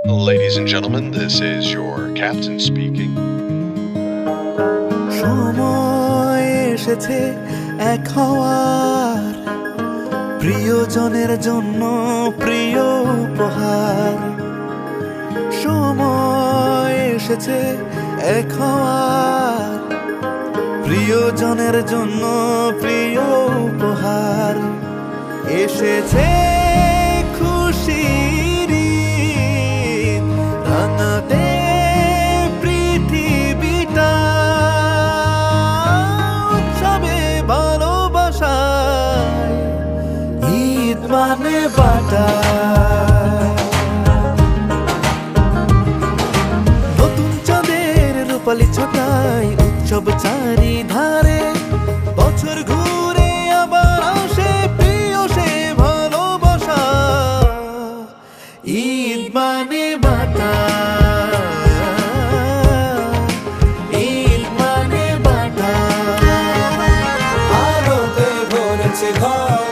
Ladies and gentlemen, this is your captain speaking. সময় এসেছে এক হওয়ার, প্রিয়জনের জন্য প্রিয় উপহার। সময় এসেছে এক হওয়ার, প্রিয়জনের জন্য প্রিয় উপহার। এসেছে খুশির ঈদ, রাঙাতে পৃথিবীটা, উৎসবে ভালোবাসায়, ঈদ মানে বাটা। নতুন চাঁদের রূপালি ছটায় উৎসব চারিধারে, বছর ঘুরে আবার আসে প্রিয় সে ভালোবাসা। ঈদ মানে বাটা, ঈদ মানে বাটা। আলোতে ভরেছে ঘর,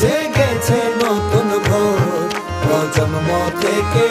জেগেছে নতুন ভোর, প্রজন্ম থেকে